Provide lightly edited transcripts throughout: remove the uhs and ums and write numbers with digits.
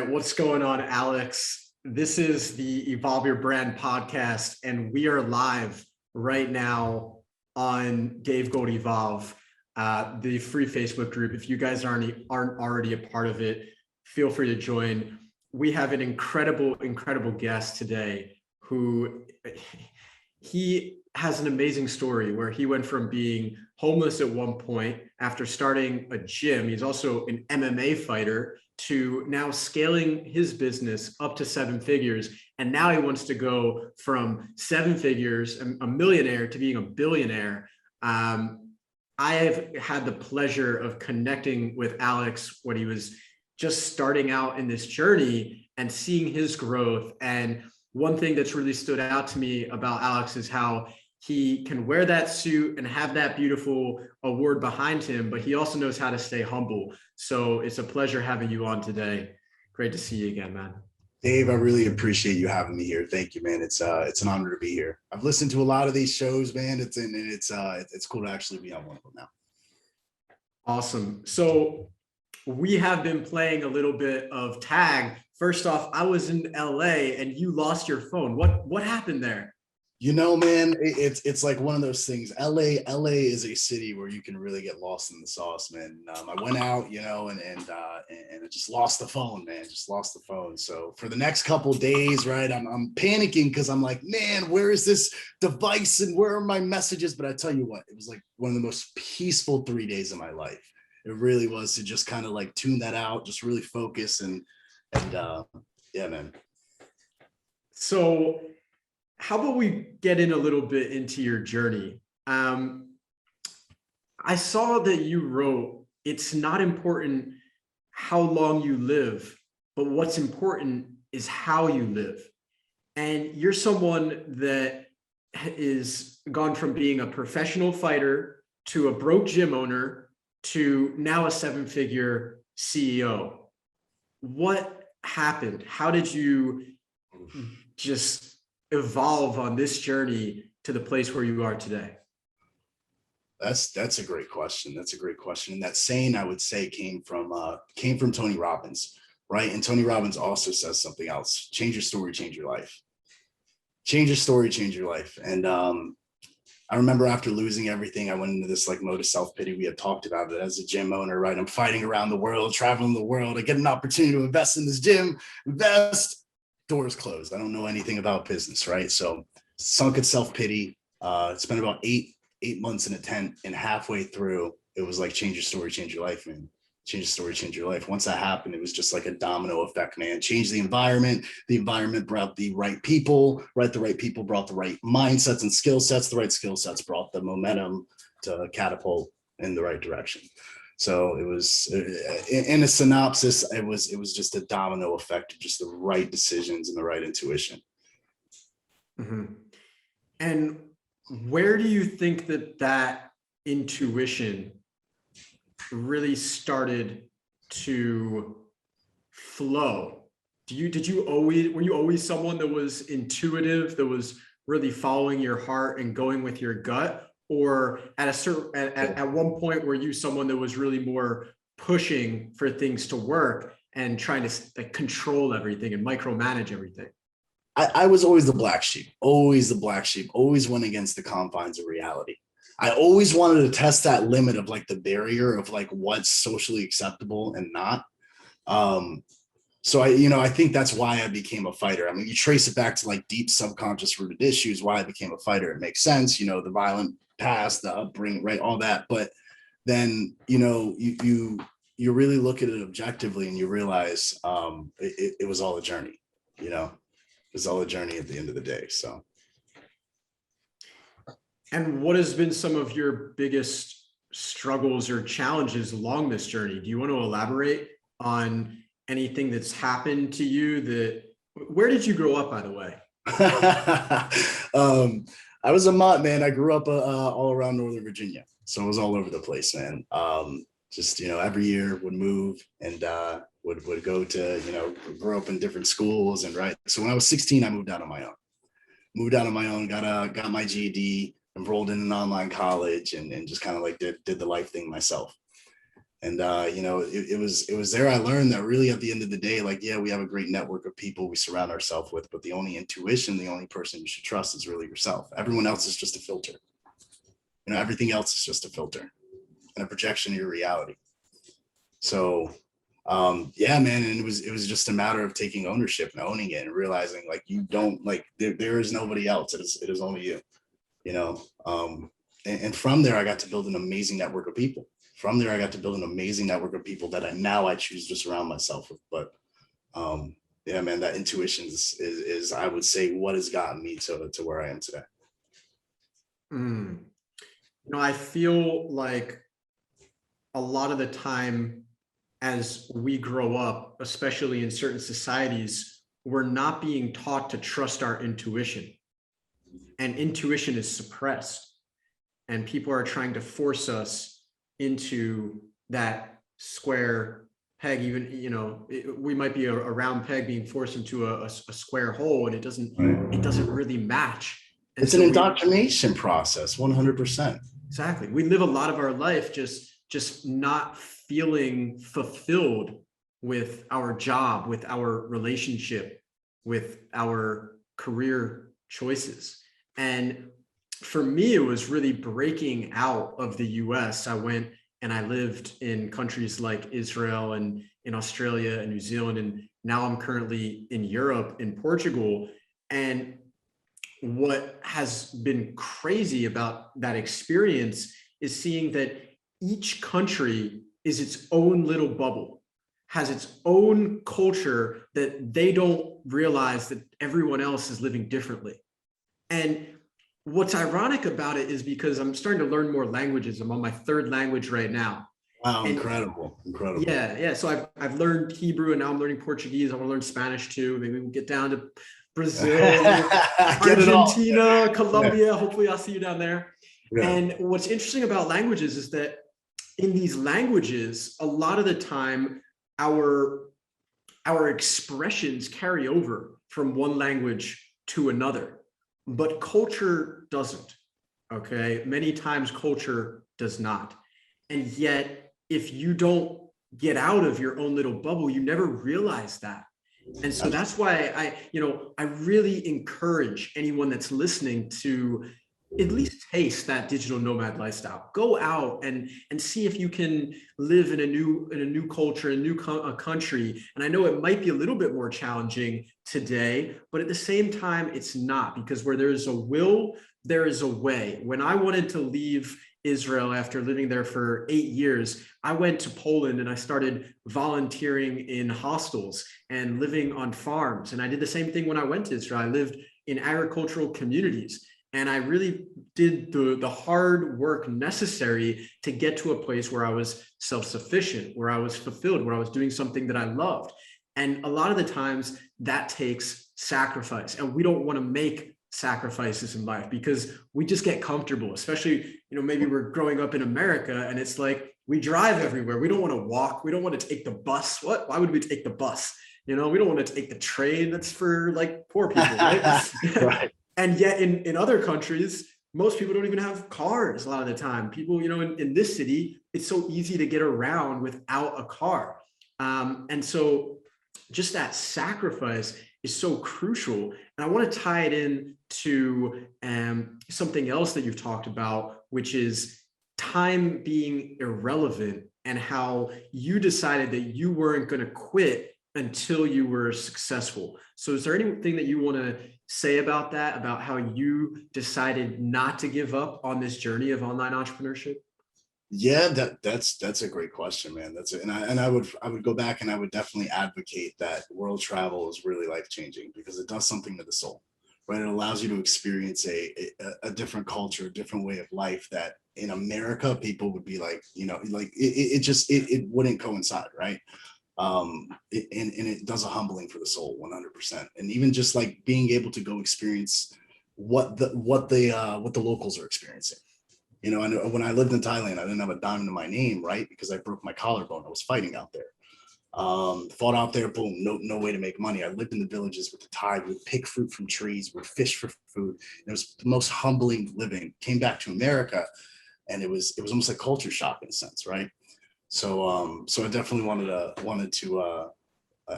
right, what's going on, Alex? This is the Evolve Your Brand podcast, and we are live right now on Dave Gold Evolve, the free Facebook group. If you guys aren't already a part of it, feel free to join. We have an incredible guest today who he has an amazing story where he went from being homeless at one point after starting a gym. He's also an MMA fighter, to now scaling his business up to 7 figures. And now he wants to go from 7 figures, a millionaire, to being a billionaire. I have had the pleasure of connecting with Alex when he was just starting out in this journey and seeing his growth. And one thing that's really stood out to me about Alex is how he can wear that suit and have that beautiful award behind him, but he also knows how to stay humble. So it's a pleasure having you on today. Great to see you again, man. Dave, I really appreciate you having me here. Thank you, man. It's an honor to be here. I've listened to a lot of these shows, man. It's cool to actually be on one of them now. Awesome. So we have been playing a little bit of tag. First off, I was in LA and you lost your phone. What happened there? You know, man, it's like one of those things. LA is a city where you can really get lost in the sauce, man. I went out, and I just lost the phone, man. Just lost the phone. So for the next couple of days, right, I'm panicking because I'm like, man, where is this device and where are my messages? But I tell you what, it was like one of the most peaceful 3 days of my life. It really was, to just kind of like tune that out, just really focus and yeah, man. So how about we get in a little bit into your journey? I saw that you wrote, it's not important how long you live, but what's important is how you live. And you're someone that is gone from being a professional fighter to a broke gym owner to now a 7-figure CEO. What happened? How did you just evolve on this journey to the place where you are today? That's a great question. That's a great question. And that saying, I would say, came from Tony Robbins, right? And Tony Robbins also says something else: change your story, change your life. Change your story, change your life. And I remember after losing everything, I went into this like mode of self-pity. We had talked about it as a gym owner, right? I'm fighting around the world, traveling the world. I get an opportunity to invest in this gym, doors closed. I don't know anything about business, right? So sunk in self-pity. Spent about eight months in a tent, and halfway through, it was like, change your story, change your life, man. Change your story, change your life. Once that happened, it was just like a domino effect, man. Change the environment brought the right people, right? The right people brought the right mindsets and skill sets. The right skill sets brought the momentum to catapult in the right direction. So it was, in a synopsis, it was just a domino effect of just the right decisions and the right intuition. Mm-hmm. And where do you think that intuition really started to flow? Were you always someone that was intuitive, that was really following your heart and going with your gut? Or at one point, were you someone that was really more pushing for things to work and trying to control everything and micromanage everything? I was always the black sheep, always went against the confines of reality. I always wanted to test that limit of like the barrier of like what's socially acceptable and not. So I think that's why I became a fighter. I mean, you trace it back to like deep subconscious rooted issues, why I became a fighter. It makes sense, the violent past, the upbringing, right? All that. But then, you really look at it objectively and you realize it was all a journey, it was all a journey at the end of the day. So. And what has been some of your biggest struggles or challenges along this journey? Do you want to elaborate on anything that's happened to you? Where did you grow up, by the way? I was a mutt, man. I grew up all around Northern Virginia. So I was all over the place, man. Just, every year would move and would go to, grow up in different schools. And right. So when I was 16, I moved out on my own, got my GED, enrolled in an online college and just kind of like did the life thing myself. And it was there I learned that really at the end of the day, like, yeah, we have a great network of people we surround ourselves with, but the only intuition, the only person you should trust is really yourself. Everyone else is just a filter. Everything else is just a filter and a projection of your reality. So yeah, man, and it was just a matter of taking ownership and owning it and realizing like you don't like there is nobody else. It is only you, you know. And from there I got to build an amazing network of people. From there I got to build an amazing network of people that I choose to surround myself with. But yeah, man, that intuition is I would say what has gotten me to where I am today. I feel like a lot of the time as we grow up, especially in certain societies, we're not being taught to trust our intuition, and intuition is suppressed, and people are trying to force us into that square peg. Even we might be a round peg being forced into a square hole, and it doesn't really match. And it's an indoctrination process, 100%. Exactly. We live a lot of our life just not feeling fulfilled with our job, with our relationship, with our career choices. And for me, it was really breaking out of the US. I went and I lived in countries like Israel and in Australia and New Zealand. And now I'm currently in Europe, in Portugal. And what has been crazy about that experience is seeing that each country is its own little bubble, has its own culture that they don't realize that everyone else is living differently. And what's ironic about it is because I'm starting to learn more languages. I'm on my third language right now. Wow, incredible. Yeah. So I've learned Hebrew and now I'm learning Portuguese. I want to learn Spanish too. Maybe we'll get down to Brazil, Argentina, Colombia. Yeah. Hopefully I'll see you down there. Yeah. And what's interesting about languages is that in these languages, a lot of the time, our expressions carry over from one language to another, but culture doesn't. Okay. Many times culture does not. And yet, if you don't get out of your own little bubble, you never realize that. And so that's why I really encourage anyone that's listening to at least taste that digital nomad lifestyle. Go out and see if you can live in a new culture, a new country. And I know it might be a little bit more challenging today, but at the same time, it's not, because where there is a will, there is a way. When I wanted to leave Israel after living there for 8 years, I went to Poland and I started volunteering in hostels and living on farms. And I did the same thing when I went to Israel. I lived in agricultural communities. And I really did the hard work necessary to get to a place where I was self-sufficient, where I was fulfilled, where I was doing something that I loved. And a lot of the times that takes sacrifice. And we don't want to make sacrifices in life because we just get comfortable, especially, maybe we're growing up in America and it's like we drive everywhere. We don't want to walk. We don't want to take the bus. Why would we take the bus? We don't want to take the train. That's for like poor people, right? Right. And yet in other countries, most people don't even have cars a lot of the time. People, in this city, it's so easy to get around without a car. And so just that sacrifice is so crucial. And I want to tie it in to something else that you've talked about, which is time being irrelevant, and how you decided that you weren't going to quit until you were successful. So is there anything that you want to say about that, about how you decided not to give up on this journey of online entrepreneurship? Yeah, that's a great question, man. I would go back and I would definitely advocate that world travel is really life-changing because it does something to the soul, right? It allows you to experience a different culture, a different way of life that in America people would be like, it wouldn't coincide, right? And it does a humbling for the soul, 100%. And even just like being able to go experience what the locals are experiencing. I know when I lived in Thailand, I didn't have a dime to my name, right? Because I broke my collarbone. I was fighting out there. Fought out there, boom, no way to make money. I lived in the villages with the tide, would pick fruit from trees, would fish for food. It was the most humbling living. Came back to America and it was almost like culture shock in a sense, right? So I definitely wanted to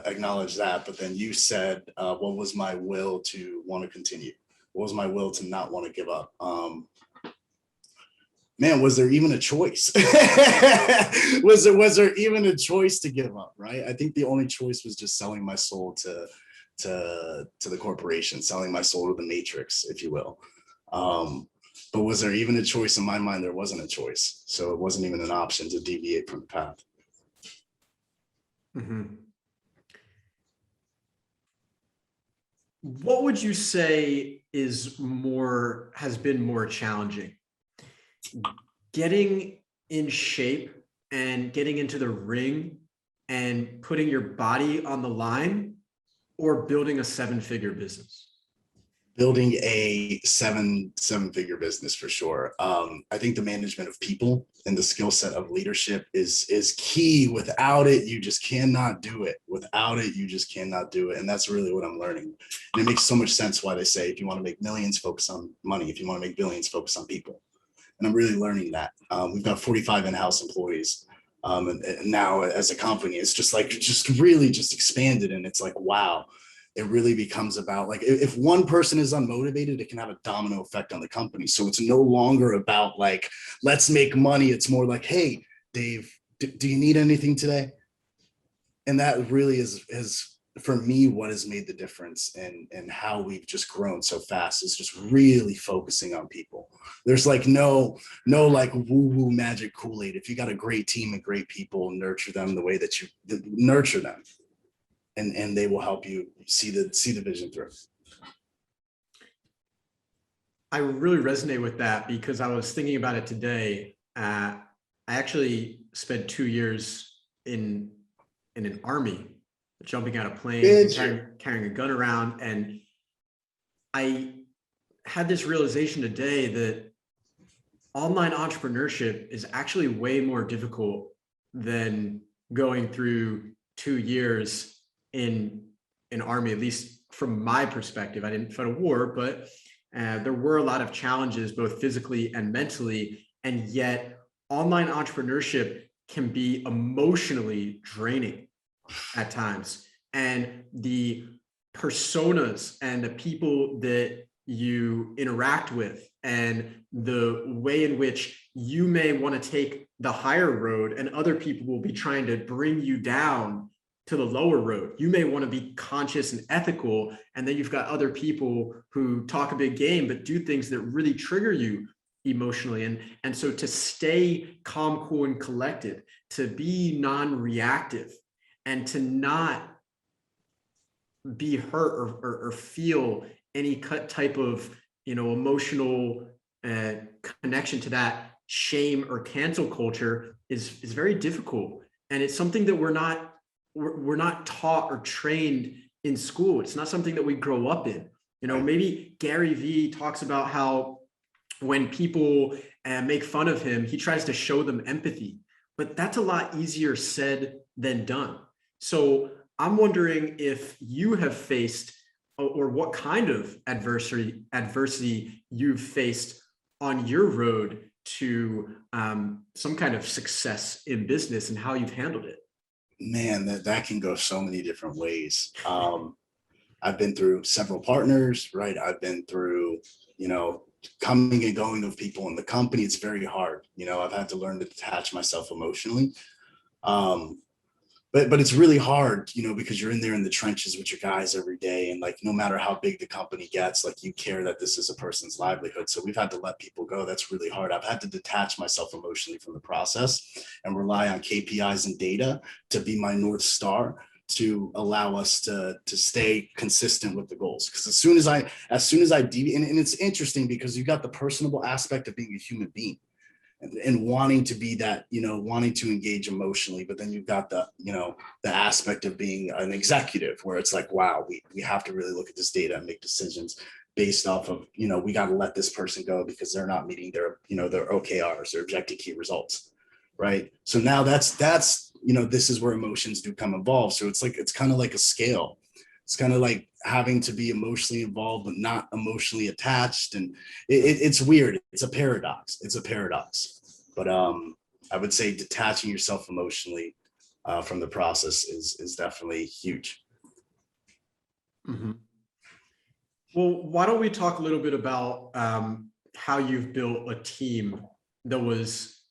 acknowledge that. But then you said, what was my will to want to continue? What was my will to not want to give up? Man, was there even a choice? was there even a choice to give up? Right. I think the only choice was just selling my soul to the corporation, selling my soul to the matrix, if you will. But was there even a choice? In my mind, there wasn't a choice. So it wasn't even an option to deviate from the path. Mm-hmm. What would you say has been more challenging? Getting in shape and getting into the ring and putting your body on the line, or building a 7-figure business? Building a seven-figure business for sure. I think the management of people and the skill set of leadership is key. Without it, you just cannot do it. Without it, you just cannot do it. And that's really what I'm learning. And it makes so much sense why they say, if you want to make millions, focus on money. If you want to make billions, focus on people. And I'm really learning that. We've got 45 in-house employees. And now as a company, it's just really expanded. And it's like, wow. It really becomes about, like, if one person is unmotivated, it can have a domino effect on the company. So it's no longer about like, let's make money. It's more like, hey, Dave, do you need anything today? And that really is for me, what has made the difference and how we've just grown so fast is just really focusing on people. There's like no like woo-woo magic Kool-Aid. If you got a great team and great people, nurture them the way that you nurture them. And they will help you see the vision through. I really resonate with that because I was thinking about it today. I actually spent 2 years in an army, jumping out of planes, carrying a gun around. And I had this realization today that online entrepreneurship is actually way more difficult than going through 2 years in an army, at least from my perspective. I didn't fight a war, but there were a lot of challenges, both physically and mentally. And yet online entrepreneurship can be emotionally draining at times. And the personas and the people that you interact with and the way in which you may want to take the higher road and other people will be trying to bring you down to the lower road. You may want to be conscious and ethical, and then you've got other people who talk a big game but do things that really trigger you emotionally. And so to stay calm, cool, and collected, to be non-reactive, and to not be hurt or feel any type of emotional connection to that shame or cancel culture is very difficult. And it's something that we're not taught or trained in school. It's not something that we grow up in. Maybe Gary Vee talks about how when people make fun of him, he tries to show them empathy, but that's a lot easier said than done. So I'm wondering if you have faced, or what kind of adversity you've faced on your road to some kind of success in business, and how you've handled it. Man, that can go so many different ways. I've been through several partners, right? I've been through, coming and going of people in the company. It's very hard. I've had to learn to detach myself emotionally. But it's really hard, because you're in there in the trenches with your guys every day. And like, no matter how big the company gets, like, you care that this is a person's livelihood. So we've had to let people go. That's really hard. I've had to detach myself emotionally from the process and rely on KPIs and data to be my North Star, to allow us to stay consistent with the goals. Because as soon as I deviate, and it's interesting because you got the personable aspect of being a human being and wanting to be that, wanting to engage emotionally, but then you've got the aspect of being an executive where it's like, wow, we have to really look at this data and make decisions based off of, we got to let this person go because they're not meeting their OKRs, their objective key results. Right. So now that's, this is where emotions do come involved. So it's kind of like a scale. It's kind of like having to be emotionally involved, but not emotionally attached. And it's weird. It's a paradox. But I would say detaching yourself emotionally from the process is definitely huge. Mm-hmm. Well, why don't we talk a little bit about how you've built a team that was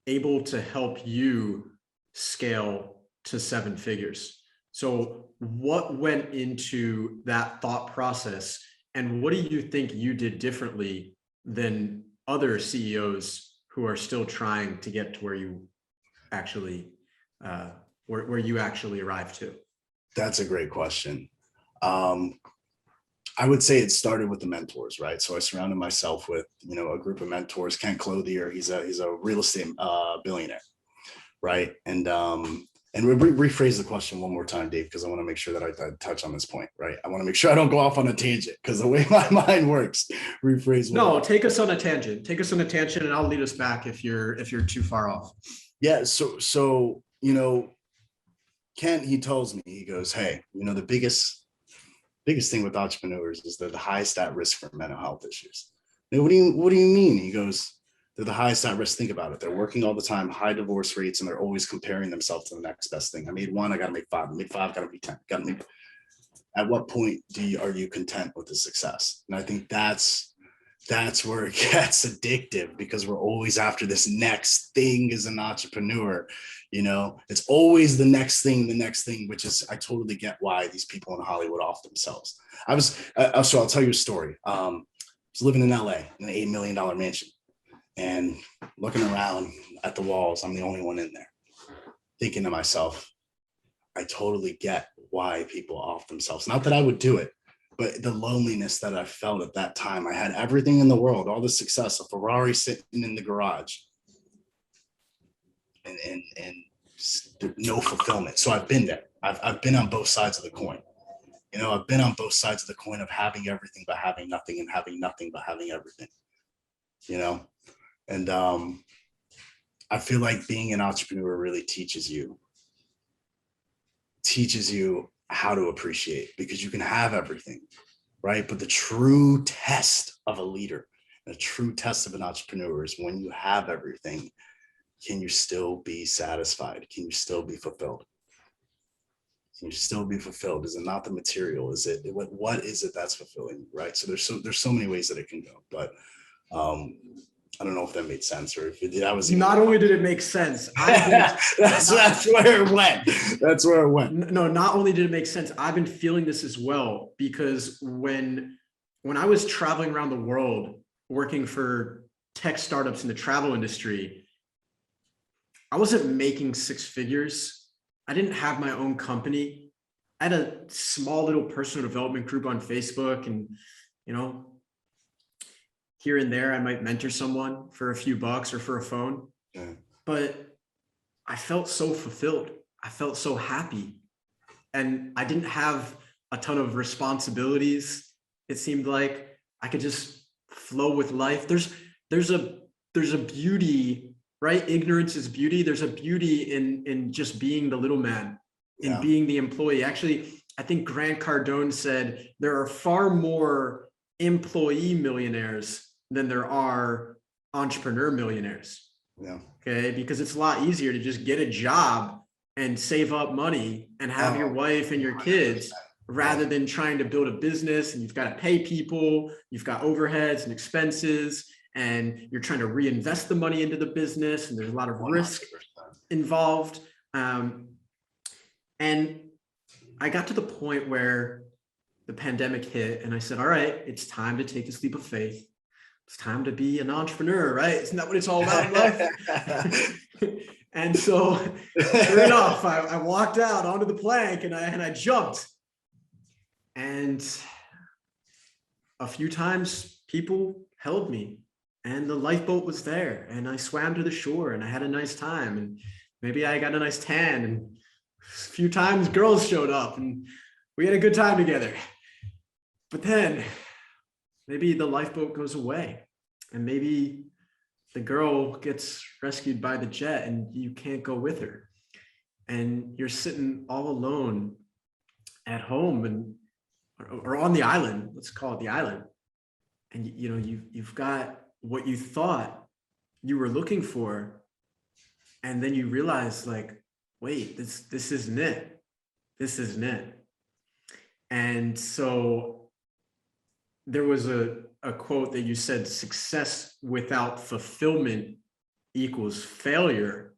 able to help you scale to 7 figures. So what went into that thought process, and what do you think you did differently than other CEOs who are still trying to get to where you actually where you actually arrived to? That's a great question. I would say it started with the mentors, right? So I surrounded myself with, a group of mentors. Ken Clothier, he's a real estate billionaire, right? And rephrase the question one more time, Dave, because I want to make sure that I touch on this point, right? I want to make sure I don't go off on a tangent, because the way my mind works, rephrase. No, take us on a tangent. Take us on a tangent, and I'll lead us back if you're too far off. Yeah. So Ken, he tells me, he goes, hey, the biggest thing with entrepreneurs is they're the highest at risk for mental health issues. What do you mean? He goes, they're the highest at risk. Think about it. They're working all the time, high divorce rates, and they're always comparing themselves to the next best thing. I made 1, I got to make 5. I made 5, got to make 10. Got to make. At what point are you content with the success? And I think that's where it gets addictive, because we're always after this next thing as an entrepreneur. It's always the next thing, which is, I totally get why these people in Hollywood off themselves. So I'll tell you a story. I was living in LA in an $8 million mansion, and looking around at the walls, I'm the only one in there, thinking to myself, I totally get why people off themselves. Not that I would do it, but the loneliness that I felt at that time. I had everything in the world, all the success, a Ferrari sitting in the garage, and no fulfillment. So I've been there. I've been on both sides of the coin. I've been on both sides of the coin of having everything but having nothing, and having nothing but having everything. And I feel like being an entrepreneur really teaches you how to appreciate, because you can have everything, right? But the true test of a leader, the true test of an entrepreneur, is when you have everything, can you still be satisfied? Can you still be fulfilled? Can you still be fulfilled? Is it not the material? Is it what is it that's fulfilling, right? So there's so many ways that it can go, but I don't know if that made sense, or if that was not only did it make sense. That's where it went. That's where it went. No, not only did it make sense, I've been feeling this as well, because when I was traveling around the world working for tech startups in the travel industry, I wasn't making 6 figures. I didn't have my own company. I had a small little personal development group on Facebook, and here and there I might mentor someone for a few bucks or for a phone. Yeah. But I felt so fulfilled. I felt so happy. And I didn't have a ton of responsibilities. It seemed like I could just flow with life. There's a beauty, right? Ignorance is beauty. There's a beauty in just being the little man, in being the employee. Actually, I think Grant Cardone said there are far more employee millionaires than there are entrepreneur millionaires. Yeah. Okay. Because it's a lot easier to just get a job and save up money and have your wife and your kids, rather than trying to build a business, and you've got to pay people, you've got overheads and expenses, and you're trying to reinvest the money into the business, and there's a lot of risk involved. And I got to the point where the pandemic hit, and I said, all right, it's time to take this leap of faith. It's time to be an entrepreneur, right? Isn't that what it's all about in life? And so sure enough, I walked out onto the plank, and I jumped. And a few times people held me, and the lifeboat was there, and I swam to the shore, and I had a nice time, and maybe I got a nice tan, and a few times girls showed up, and we had a good time together. But then maybe the lifeboat goes away, and maybe the girl gets rescued by the jet and you can't go with her, and you're sitting all alone at home or on the island. Let's call it the island. And you've got what you thought you were looking for, And then you realize like, wait, this isn't it. This isn't it. And so there was a quote that you said, success without fulfillment equals failure.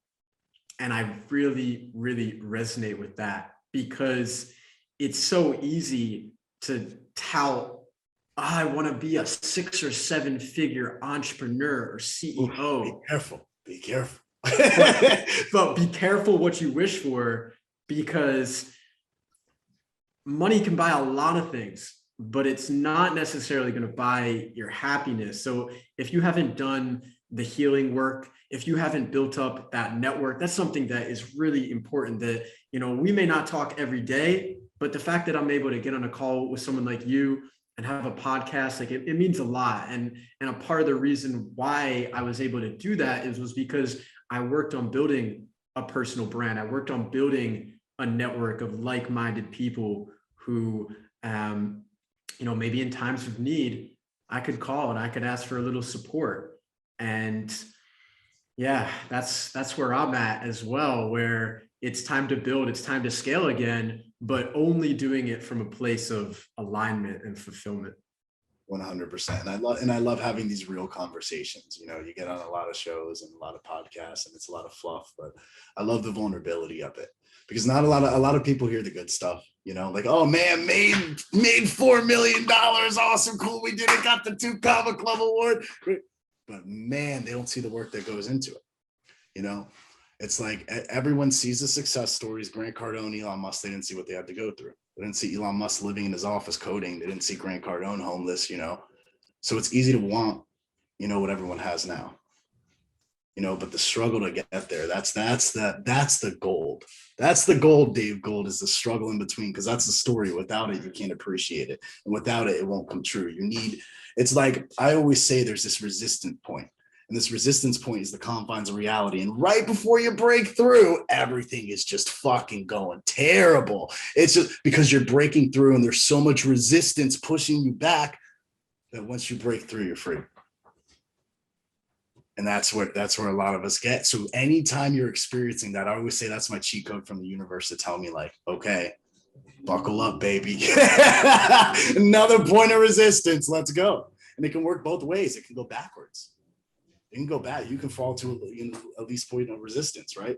And I really, really resonate with that, because it's so easy to tout, I want to be a 6 or 7 figure entrepreneur or CEO. Be careful. Be careful. But be careful what you wish for, because money can buy a lot of things, but it's not necessarily going to buy your happiness. So if you haven't done the healing work, if you haven't built up that network, that's something that is really important. That, you know, we may not talk every day, but the fact that I'm able to get on a call with someone like you and have a podcast, like it means a lot. And a part of the reason why I was able to do that was because I worked on building a personal brand. I worked on building a network of like-minded people who, you know, maybe in times of need, I could call and I could ask for a little support. And yeah, that's where I'm at as well, where it's time to build, it's time to scale again, but only doing it from a place of alignment and fulfillment. 100%. And I love having these real conversations. You know, you get on a lot of shows and a lot of podcasts and it's a lot of fluff, but I love the vulnerability of it, because not a lot of people hear the good stuff, you know, like, oh man, made $4 million. Awesome. Cool. We did it. Got the 2 Comma Club award. But man, they don't see the work that goes into it. You know, it's like everyone sees the success stories. Grant Cardone, Elon Musk, they didn't see what they had to go through. They didn't see Elon Musk living in his office coding. They didn't see Grant Cardone homeless, you know. So it's easy to want, you know, what everyone has now, you know, but the struggle to get there, that's the gold. That's the gold, Dave. Gold is the struggle in between, because that's the story. Without it, you can't appreciate it. And without it, it won't come true. It's like I always say, there's this resistance point. And this resistance point is the confines of reality. And right before you break through, everything is just fucking going terrible. It's just because you're breaking through and there's so much resistance pushing you back that once you break through, you're free. And that's where a lot of us get. So anytime you're experiencing that, I always say that's my cheat code from the universe to tell me like, okay, buckle up, baby. Another point of resistance. Let's go. And it can work both ways. It can go backwards. It can go back. You can fall to at least point of resistance, right?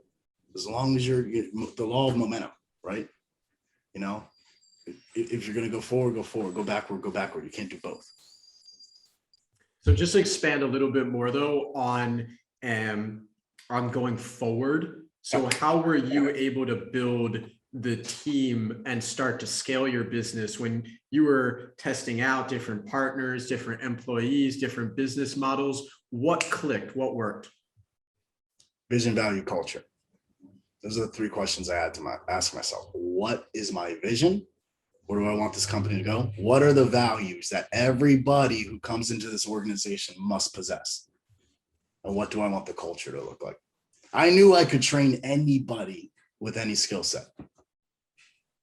As long as you're the law of momentum, right? You know, if you're going to go forward, go forward. Go backward. You can't do both. So just to expand a little bit more though on going forward. So how were you able to build the team and start to scale your business when you were testing out different partners, different employees, different business models? What clicked? What worked? Vision, value, culture. Those are the 3 questions I had to ask myself. What is my vision? Where do I want this company to go? What are the values that everybody who comes into this organization must possess? And what do I want the culture to look like? I knew I could train anybody with any skill set.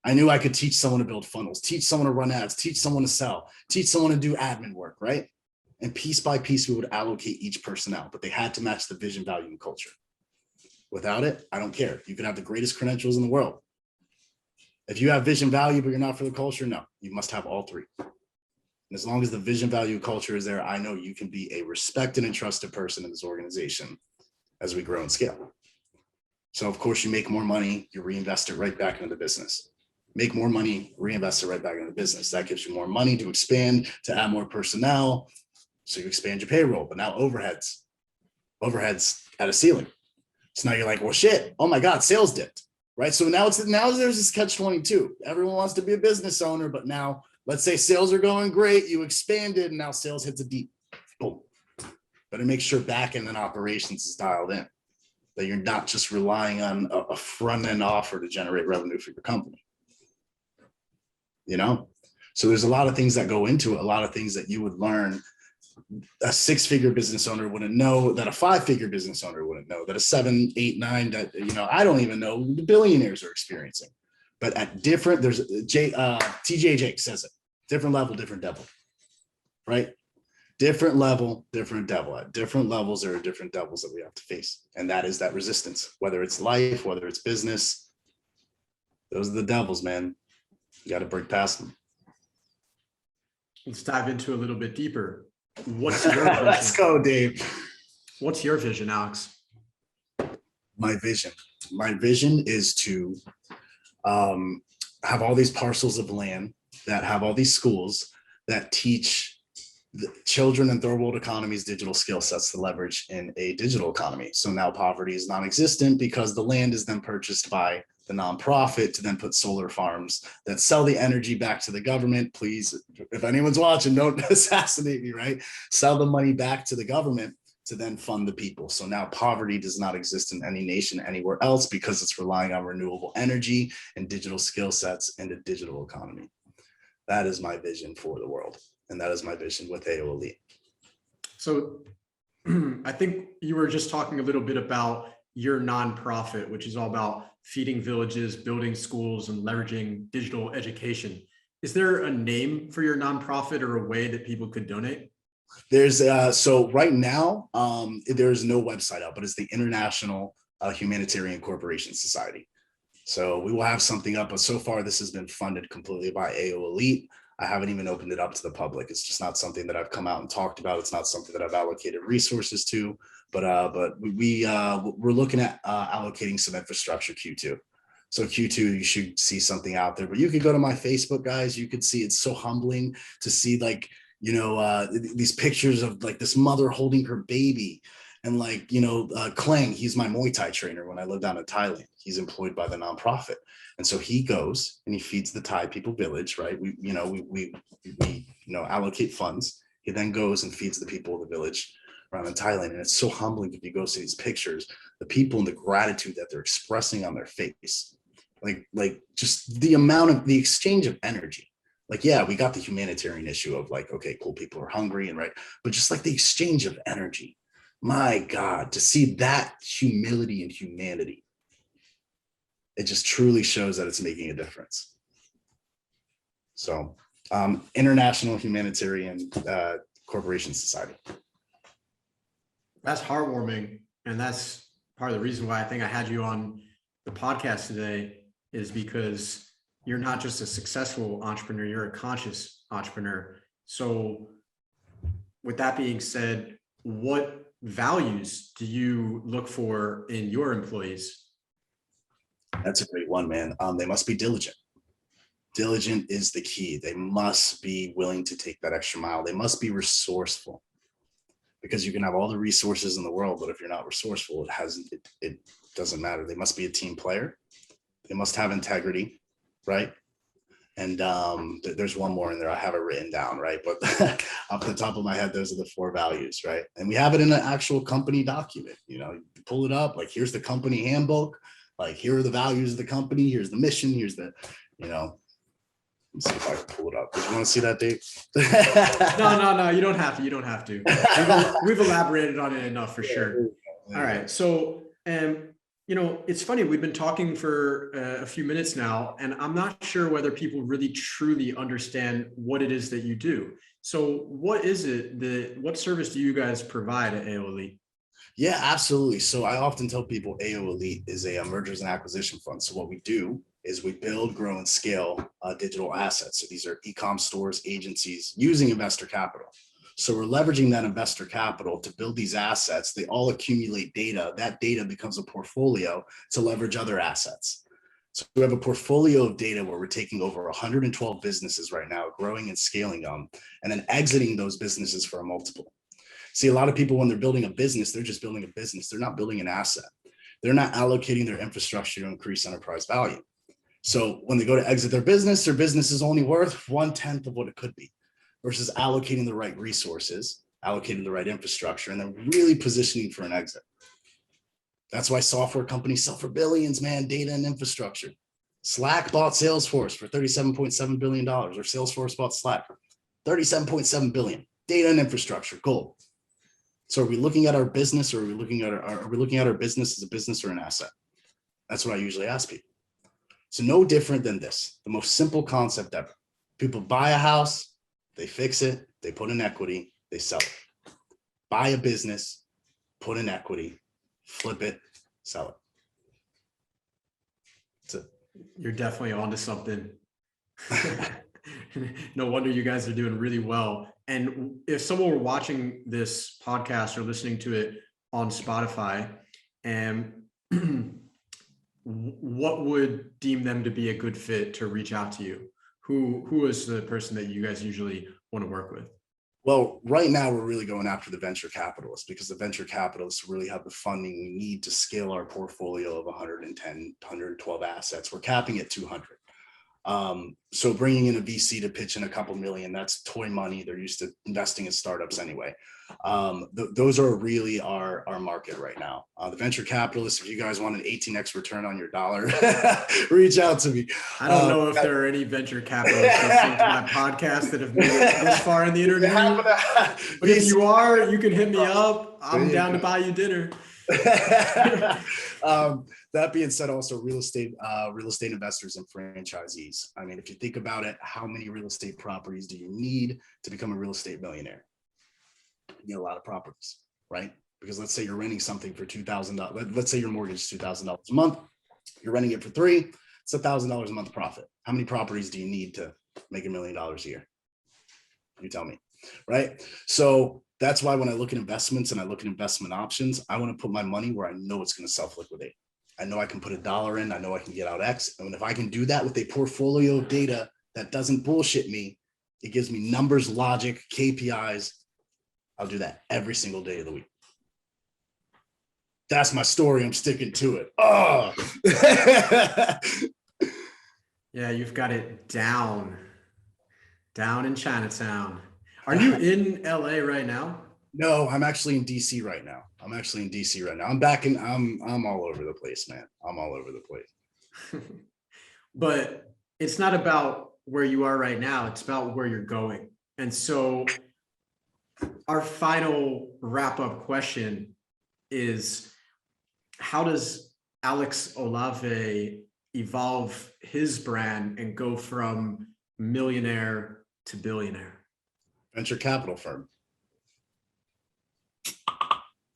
I knew I could teach someone to build funnels, teach someone to run ads, teach someone to sell, teach someone to do admin work, right? And piece by piece, we would allocate each person out, but they had to match the vision, value, and culture. Without it, I don't care. You can have the greatest credentials in the world. If you have vision, value, but you're not for the culture, no, you must have all 3. And as long as the vision, value, culture is there, I know you can be a respected and trusted person in this organization as we grow and scale. So of course you make more money, you reinvest it right back into the business. Make more money, reinvest it right back into the business. That gives you more money to expand, to add more personnel. So you expand your payroll, but now overheads at a ceiling. So now you're like, well, shit, oh my God, sales dipped, right? So now there's this catch-22. Everyone wants to be a business owner, but now let's say sales are going great, you expanded, and now sales hits a deep, boom. Better make sure back end and operations is dialed in, that you're not just relying on a front-end offer to generate revenue for your company. You know? So there's a lot of things that go into it, a lot of things that you would learn a 6-figure business owner wouldn't know, that a 5-figure business owner wouldn't know, that a 7, 8, 9, that, you know, I don't even know the billionaires are experiencing. But at different, TJ Jakes says it, different level, different devil, right? Different level, different devil. At different levels, there are different devils that we have to face. And that is that resistance, whether it's life, whether it's business. Those are the devils, man. You got to break past them. Let's dive into a little bit deeper. What's your vision? Let's go, Dave. What's your vision, Alex? My vision is to have all these parcels of land that have all these schools that teach the children in third world economies digital skill sets to leverage in a digital economy. So now poverty is non-existent because the land is then purchased by the nonprofit to then put solar farms that sell the energy back to the government. Please, if anyone's watching, don't assassinate me, right? Sell the money back to the government to then fund the people. So now poverty does not exist in any nation anywhere else because it's relying on renewable energy and digital skill sets in the digital economy. That is my vision for the world. And that is my vision with AO Elite. So I think you were just talking a little bit about your nonprofit, which is all about feeding villages, building schools, and leveraging digital education. Is there a name for your nonprofit or a way that people could donate? There's so right now there's no website out, but it's the International Humanitarian Corporation Society. So we will have something up, but so far this has been funded completely by AO Elite. I haven't even opened it up to the public. It's just not something that I've come out and talked about. It's not something that I've allocated resources to, but we're looking at allocating some infrastructure Q2. So Q2, you should see something out there, but you could go to my Facebook, guys. You could see, it's so humbling to see, like, you know, these pictures of like this mother holding her baby. And like, you know, Klang, he's my Muay Thai trainer when I lived down in Thailand. He's employed by the nonprofit. And so he goes and he feeds the Thai people village, right? We allocate funds. He then goes and feeds the people of the village around in Thailand. And it's so humbling if you go see these pictures, the people and the gratitude that they're expressing on their face, like just the amount of the exchange of energy. Like, yeah, we got the humanitarian issue of like, okay, cool, people are hungry and right, but just like the exchange of energy. My God, to see that humility and humanity, it just truly shows that it's making a difference. So, International Humanitarian Corporation Society. That's heartwarming. And that's part of the reason why I think I had you on the podcast today, is because you're not just a successful entrepreneur, you're a conscious entrepreneur. So with that being said, what values do you look for in your employees? That's a great one, man. They must be diligent. Diligent is the key. They must be willing to take that extra mile. They must be resourceful, because you can have all the resources in the world, but if you're not resourceful, it doesn't matter. They must be a team player. They must have integrity, right? And there's one more in there. I have it written down, right? But off the top of my head, those are the 4 values, right? And we have it in an actual company document. You know, you pull it up, like, here's the company handbook. Like, here are the values of the company. Here's the mission. Here's the, you know, let's see if I can pull it up. Did you want to see that, Dave? No, you don't have to. You don't have to. We've elaborated on it enough for sure. All right. So, you know, it's funny, we've been talking for a few minutes now, and I'm not sure whether people really truly understand what it is that you do. So what is it what service do you guys provide at AO Elite? Yeah, absolutely. So I often tell people AO Elite is a mergers and acquisition fund. So what we do is we build, grow, and scale digital assets. So these are e-com stores, agencies using investor capital. So we're leveraging that investor capital to build these assets. They all accumulate data. That data becomes a portfolio to leverage other assets. So we have a portfolio of data where we're taking over 112 businesses right now, growing and scaling them, and then exiting those businesses for a multiple. See, a lot of people, when they're building a business, they're just building a business. They're not building an asset. They're not allocating their infrastructure to increase enterprise value. So when they go to exit their business is only worth 1/10 of what it could be, versus allocating the right resources, allocating the right infrastructure, and then really positioning for an exit. That's why software companies sell for billions, man, data and infrastructure. Slack bought Salesforce for $37.7 billion, or Salesforce bought Slack for $37.7 billion. Data and infrastructure, gold. So are we looking at our business, or are we looking at our business as a business or an asset? That's what I usually ask people. So no different than this, the most simple concept ever. People buy a house, they fix it, they put in equity, they sell it. Buy a business, put in equity, flip it, sell it. That's it. You're definitely onto something. No wonder you guys are doing really well. And if someone were watching this podcast or listening to it on Spotify, and what would deem them to be a good fit to reach out to you? Who is the person that you guys usually want to work with? Well, right now we're really going after the venture capitalists, because the venture capitalists really have the funding we need to scale our portfolio of 110, 112 assets. We're capping at 200. So bringing in a VC to pitch in a couple million, that's toy money. They're used to investing in startups anyway. Those are really our market right now. The venture capitalists, if you guys want an 18x return on your dollar, reach out to me. I don't know if there are any venture capitalists listening to my podcast that have made it this far in the interview. But if you are, you can hit me up. I'm down to buy you dinner. That being said, also real estate investors and franchisees. I mean, if you think about it, how many real estate properties do you need to become a real estate millionaire? You need a lot of properties, right? Because let's say you're renting something for $2,000. Let's say your mortgage is $2,000 a month. You're renting it for $3,000. It's $1,000 a month profit. How many properties do you need to make $1 million a year? You tell me, right? So that's why when I look at investments and I look at investment options, I want to put my money where I know it's going to self-liquidate. I know I can put $1 in. I know I can get out X. And if I can do that with a portfolio of data that doesn't bullshit me, it gives me numbers, logic, KPIs. I'll do that every single day of the week. That's my story. I'm sticking to it. Oh, yeah, you've got it down in Chinatown. Are you in LA right now? No, I'm actually in DC right now. I'm back in, I'm all over the place, man. I'm all over the place. But it's not about where you are right now. It's about where you're going. And so our final wrap-up question is, how does Alex Olave evolve his brand and go from millionaire to billionaire? Venture capital firm.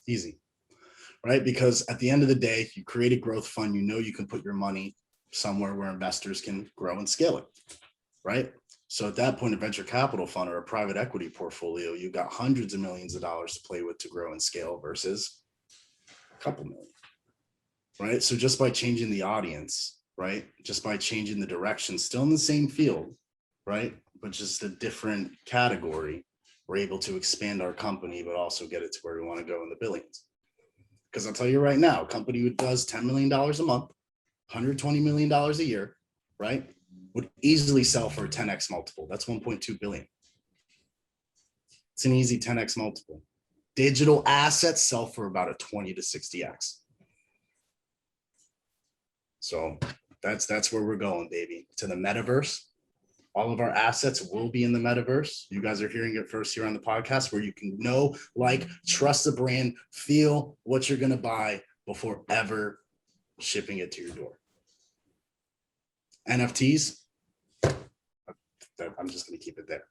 Easy, right? Because at the end of the day, you create a growth fund, you know you can put your money somewhere where investors can grow and scale it, right? So at that point, a venture capital fund or a private equity portfolio, you've got hundreds of millions of dollars to play with to grow and scale versus a couple million, right? So just by changing the audience, right? Just by changing the direction, still in the same field, right? But just a different category, we're able to expand our company, but also get it to where we want to go in the billions. Because I'll tell you right now, a company who does $10 million a month, $120 million a year, right, would easily sell for a 10x multiple. That's 1.2 billion. It's an easy 10x multiple. Digital assets sell for about a 20 to 60x. So that's where we're going, baby, to the metaverse. All of our assets will be in the metaverse. You guys are hearing it first here on the podcast, where you can know, like, trust the brand, feel what you're going to buy before ever shipping it to your door. NFTs, I'm just going to keep it there.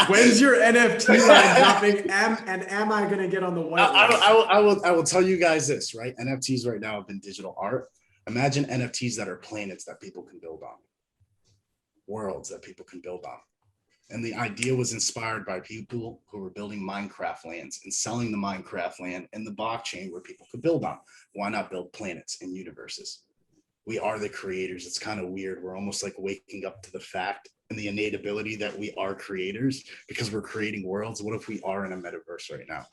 When's your NFT line dropping? Am I going to get on the white list? I will tell you guys this, right? NFTs right now have been digital art. Imagine NFTs that are planets that people can build on. Worlds that people can build on. And the idea was inspired by people who were building Minecraft lands and selling the Minecraft land in the blockchain where people could build on. Why not build planets and universes? We are the creators. It's kind of weird. We're almost like waking up to the fact and the innate ability that we are creators because we're creating worlds. What if we are in a metaverse right now?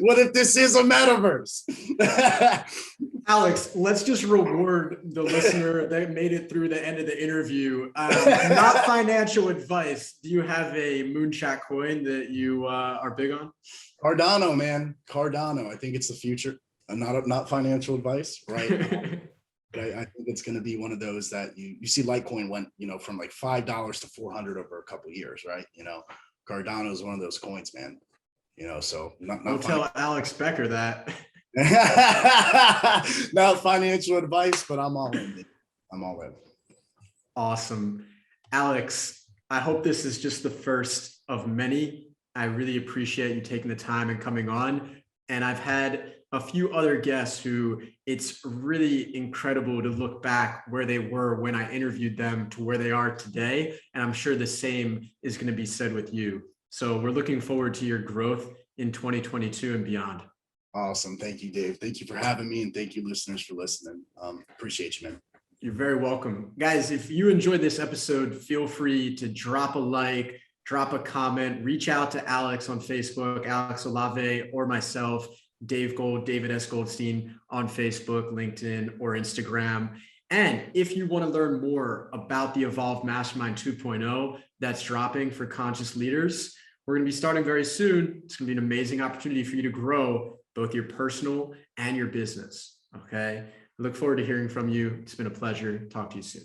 What if this is a metaverse? Alex, let's just reward the listener that made it through the end of the interview. Not financial advice. Do you have a Moonshot Coin that you are big on? Cardano, man. Cardano. I think it's the future. Not financial advice, right? I think it's going to be one of those that you see Litecoin went, from like $5 to 400 over a couple of years, right? Cardano is one of those coins, man. So Don't tell Alex Becker that. Not financial advice, but I'm all in. I'm all in. Awesome. Alex, I hope this is just the first of many. I really appreciate you taking the time and coming on. And I've had a few other guests who it's really incredible to look back where they were when I interviewed them to where they are today. And I'm sure the same is going to be said with you. So we're looking forward to your growth in 2022 and beyond. Awesome. Thank you, Dave. Thank you for having me. And thank you, listeners, for listening. Appreciate you, man. You're very welcome. Guys, if you enjoyed this episode, feel free to drop a like, drop a comment, reach out to Alex on Facebook, Alex Olave, or myself, David S. Goldstein on Facebook, LinkedIn, or Instagram. And if you want to learn more about the Evolve Mastermind 2.0 that's dropping for conscious leaders, we're going to be starting very soon. It's going to be an amazing opportunity for you to grow both your personal and your business. Okay. I look forward to hearing from you. It's been a pleasure. Talk to you soon.